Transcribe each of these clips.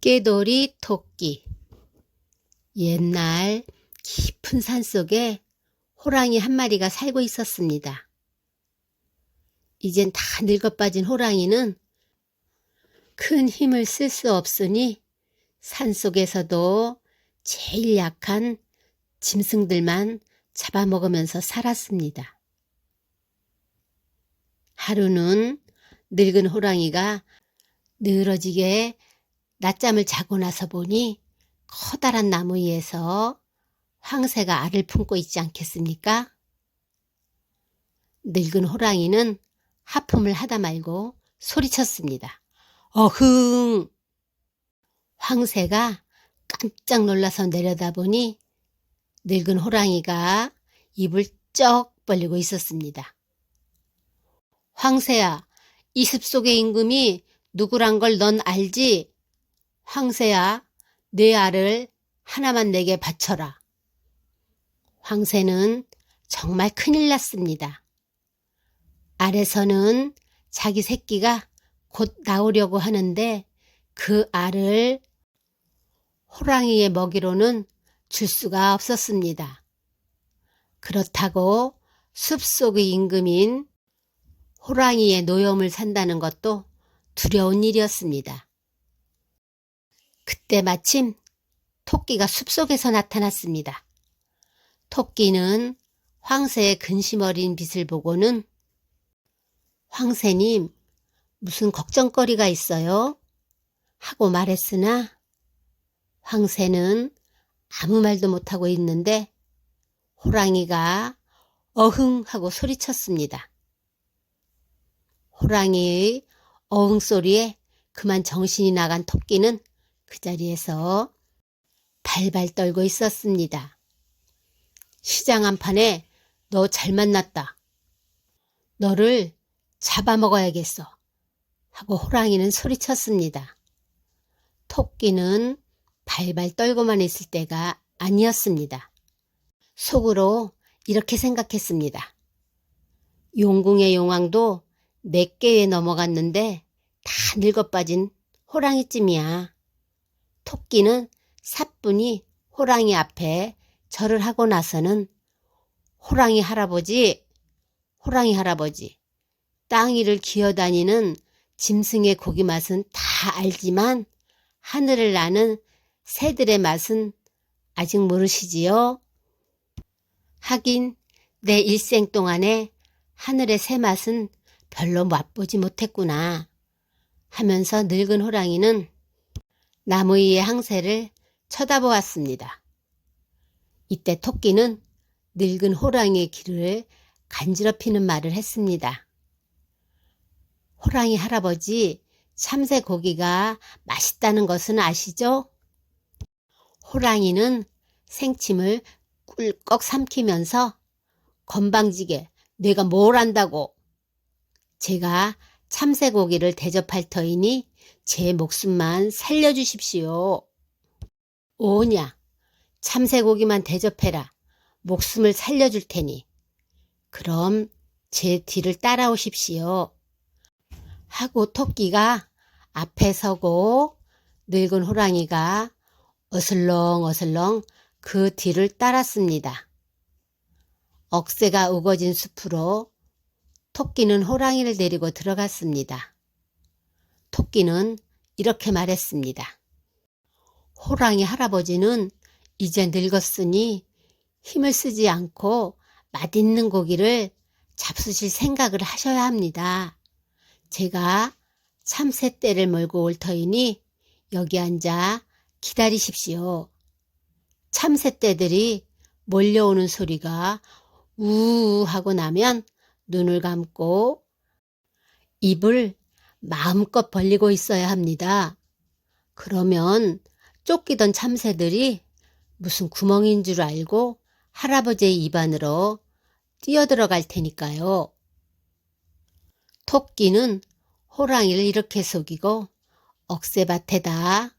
깨돌이 토끼. 옛날 깊은 산속에 호랑이 한 마리가 살고 있었습니다. 이젠 다 늙어 빠진 호랑이는 큰 힘을 쓸 수 없으니 산속에서도 제일 약한 짐승들만 잡아먹으면서 살았습니다. 하루는 늙은 호랑이가 늘어지게 낮잠을 자고 나서 보니 커다란 나무 위에서 황새가 알을 품고 있지 않겠습니까? 늙은 호랑이는 하품을 하다 말고 소리쳤습니다. 어흥! 황새가 깜짝 놀라서 내려다보니 늙은 호랑이가 입을 쩍 벌리고 있었습니다. 황새야, 이 숲속의 임금이 누구란 걸 넌 알지? 황새야, 내 알을 하나만 내게 바쳐라. 황새는 정말 큰일 났습니다. 알에서는 자기 새끼가 곧 나오려고 하는데 그 알을 호랑이의 먹이로는 줄 수가 없었습니다. 그렇다고 숲속의 임금인 호랑이의 노염을 산다는 것도 두려운 일이었습니다. 그때 마침 토끼가 숲속에서 나타났습니다. 토끼는 황새의 근심 어린 빛을 보고는 황새님, 무슨 걱정거리가 있어요? 하고 말했으나 황새는 아무 말도 못하고 있는데 호랑이가 어흥 하고 소리쳤습니다. 호랑이의 어흥 소리에 그만 정신이 나간 토끼는 그 자리에서 발발 떨고 있었습니다. 시장 한판에 너 잘 만났다. 너를 잡아먹어야겠어. 하고 호랑이는 소리쳤습니다. 토끼는 발발 떨고만 있을 때가 아니었습니다. 속으로 이렇게 생각했습니다. 용궁의 용왕도 4개에 넘어갔는데 다 늙어 빠진 호랑이쯤이야. 토끼는 사뿐히 호랑이 앞에 절을 하고 나서는 호랑이 할아버지, 땅 위를 기어다니는 짐승의 고기 맛은 다 알지만 하늘을 나는 새들의 맛은 아직 모르시지요? 하긴 내 일생 동안에 하늘의 새 맛은 별로 맛보지 못했구나 하면서 늙은 호랑이는 나무 위의 황새를 쳐다보았습니다. 이때 토끼는 늙은 호랑이의 귀를 간지럽히는 말을 했습니다. 호랑이 할아버지, 참새 고기가 맛있다는 것은 아시죠? 호랑이는 생침을 꿀꺽 삼키면서 건방지게 내가 뭘 안다고. 제가 참새 고기를 대접할 터이니 제 목숨만 살려주십시오. 오냐, 참새 고기만 대접해라. 목숨을 살려줄 테니. 그럼 제 뒤를 따라오십시오. 하고 토끼가 앞에 서고 늙은 호랑이가 어슬렁어슬렁 그 뒤를 따랐습니다. 억새가 우거진 숲으로 토끼는 호랑이를 데리고 들어갔습니다. 토끼는 이렇게 말했습니다. 호랑이 할아버지는 이제 늙었으니 힘을 쓰지 않고 맛있는 고기를 잡수실 생각을 하셔야 합니다. 제가 참새떼를 몰고 올 터이니 여기 앉아 기다리십시오. 참새떼들이 몰려오는 소리가 우우 하고 나면 눈을 감고 입을 마음껏 벌리고 있어야 합니다. 그러면 쫓기던 참새들이 무슨 구멍인 줄 알고 할아버지의 입 안으로 뛰어들어갈 테니까요. 토끼는 호랑이를 이렇게 속이고 억새밭에다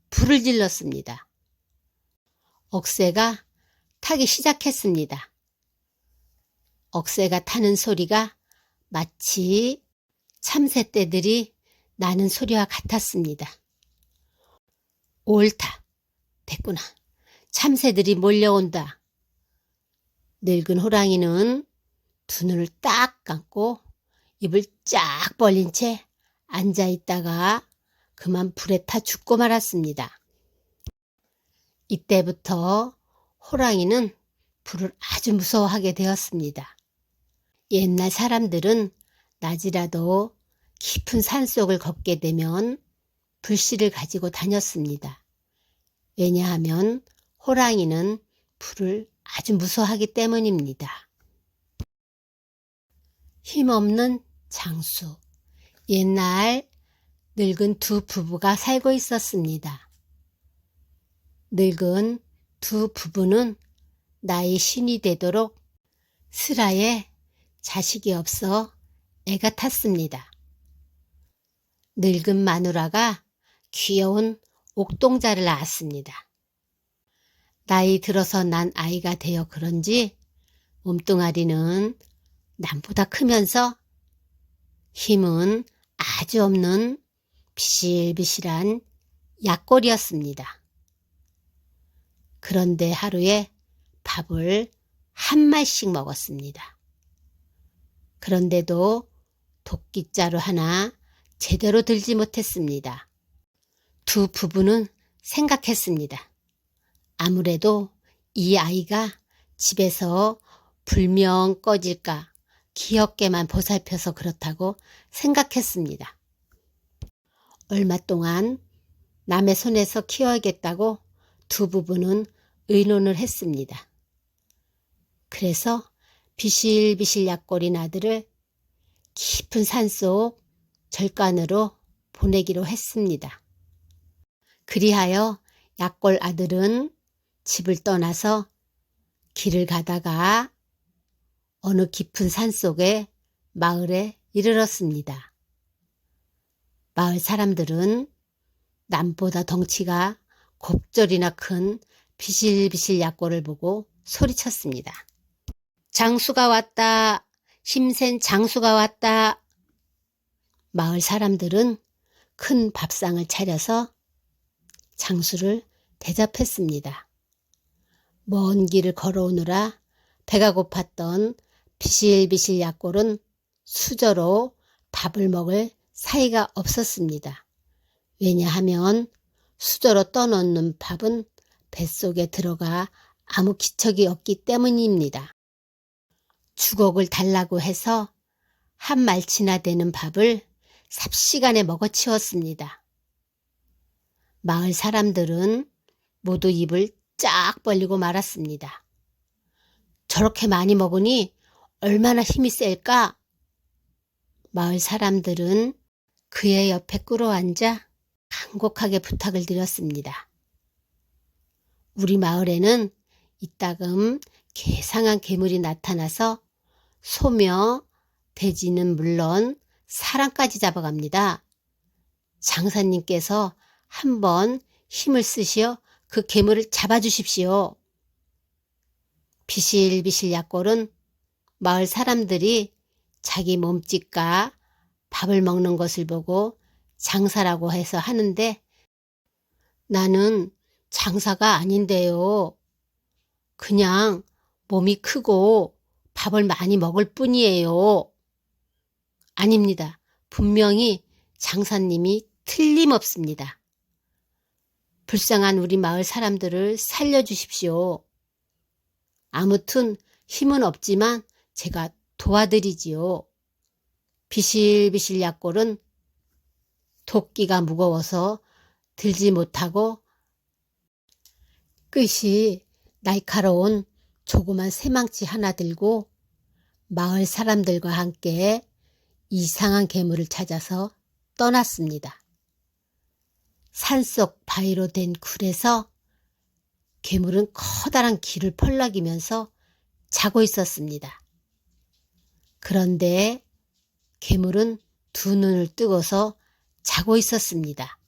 불을 질렀습니다. 억새가 타기 시작했습니다. 억새가 타는 소리가 마치 참새떼들이 나는 소리와 같았습니다. 옳다. 됐구나. 참새들이 몰려온다. 늙은 호랑이는 두 눈을 딱 감고 입을 쫙 벌린 채 앉아 있다가 그만 불에 타 죽고 말았습니다. 이때부터 호랑이는 불을 아주 무서워하게 되었습니다. 옛날 사람들은 낮이라도 깊은 산속을 걷게 되면 불씨를 가지고 다녔습니다. 왜냐하면 호랑이는 불을 아주 무서워하기 때문입니다. 힘없는 장수. 옛날 늙은 두 부부가 살고 있었습니다. 늙은 두 부부는 나이 신이 되도록 슬하에 자식이 없어 애가 탔습니다. 늙은 마누라가 귀여운 옥동자를 낳았습니다. 나이 들어서 난 아이가 되어 그런지 몸뚱아리는 남보다 크면서 힘은 아주 없는 비실비실한 약골이었습니다. 그런데 하루에 밥을 한 말씩 먹었습니다. 그런데도 도끼자루 하나 제대로 들지 못했습니다. 두 부부는 생각했습니다. 아무래도 이 아이가 집에서 불명 꺼질까 귀엽게만 보살펴서 그렇다고 생각했습니다. 얼마 동안 남의 손에서 키워야겠다고 두 부부는 의논을 했습니다. 그래서 비실비실 약골인 아들을 깊은 산속 절간으로 보내기로 했습니다. 그리하여 약골 아들은 집을 떠나서 길을 가다가 어느 깊은 산속의 마을에 이르렀습니다. 마을 사람들은 남보다 덩치가 곱절이나 큰 비실비실 약골을 보고 소리쳤습니다. 장수가 왔다. 힘센 장수가 왔다. 마을 사람들은 큰 밥상을 차려서 장수를 대접했습니다. 먼 길을 걸어오느라 배가 고팠던 비실비실 약골은 수저로 밥을 먹을 사이가 없었습니다. 왜냐하면 수저로 떠놓는 밥은 뱃속에 들어가 아무 기척이 없기 때문입니다. 주걱을 달라고 해서 한 말치나 되는 밥을 삽시간에 먹어치웠습니다. 마을 사람들은 모두 입을 쫙 벌리고 말았습니다. 저렇게 많이 먹으니 얼마나 힘이 셀까? 마을 사람들은 그의 옆에 꿇어앉아 간곡하게 부탁을 드렸습니다. 우리 마을에는 이따금 괴상한 괴물이 나타나서 소며 돼지는 물론 사람까지 잡아갑니다. 장사님께서 한번 힘을 쓰시어 그 괴물을 잡아주십시오. 비실비실 약골은 마을 사람들이 자기 몸짓과 밥을 먹는 것을 보고 장사라고 해서 하는데 나는 장사가 아닌데요. 그냥 몸이 크고 밥을 많이 먹을 뿐이에요. 아닙니다. 분명히 장사님이 틀림없습니다. 불쌍한 우리 마을 사람들을 살려주십시오. 아무튼 힘은 없지만 제가 도와드리지요. 비실비실 약골은 도끼가 무거워서 들지 못하고 끝이 날카로운 조그만 새망치 하나 들고 마을 사람들과 함께 이상한 괴물을 찾아서 떠났습니다. 산속 바위로 된 굴에서 괴물은 커다란 귀를 펄럭이면서 자고 있었습니다. 그런데 괴물은 두 눈을 뜨고서 자고 있었습니다.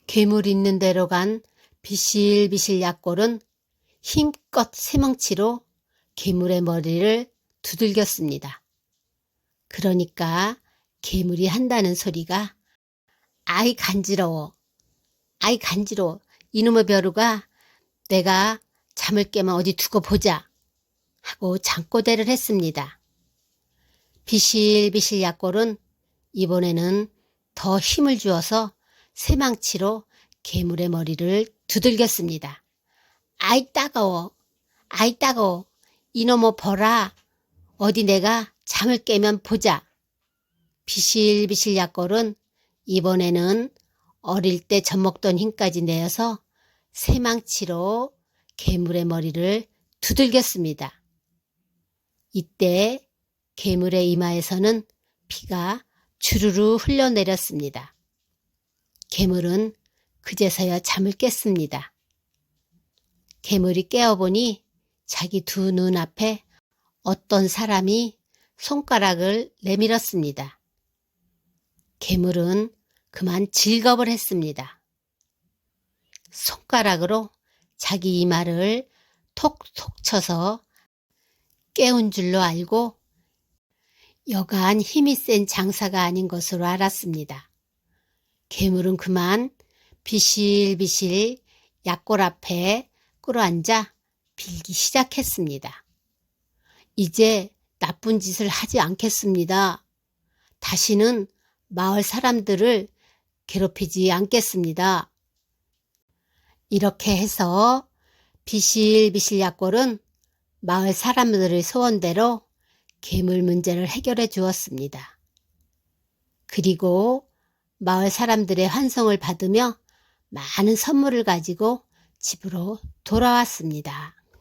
괴물 있는 데로 간 비실비실 약골은 힘껏 새멍치로 괴물의 머리를 두들겼습니다. 그러니까 괴물이 한다는 소리가 아이 간지러워, 아이 간지러워. 이놈의 벼루가 내가 잠을 깨면 어디 두고 보자 하고 잠꼬대를 했습니다. 비실비실 약골은 이번에는 더 힘을 주어서 새망치로 괴물의 머리를 두들겼습니다. 아이 따가워. 아이 따가워. 이놈의 벌아. 어디 내가 잠을 깨면 보자. 비실비실 약골은 이번에는 어릴 때 젖먹던 힘까지 내어서 새망치로 괴물의 머리를 두들겼습니다. 이때 괴물의 이마에서는 피가 주르르 흘러내렸습니다. 괴물은 그제서야 잠을 깼습니다. 괴물이 깨어보니 자기 두 눈앞에 어떤 사람이 손가락을 내밀었습니다. 괴물은 그만 질겁을 했습니다. 손가락으로 자기 이마를 톡톡 쳐서 깨운 줄로 알고 여간 힘이 센 장사가 아닌 것으로 알았습니다. 괴물은 그만 비실비실 약골 앞에 꿇어앉아 빌기 시작했습니다. 이제 나쁜 짓을 하지 않겠습니다. 다시는 마을 사람들을 괴롭히지 않겠습니다. 이렇게 해서 비실비실 약골은 마을 사람들의 소원대로 괴물 문제를 해결해 주었습니다. 그리고 마을 사람들의 환송을 받으며 많은 선물을 가지고 집으로 돌아왔습니다.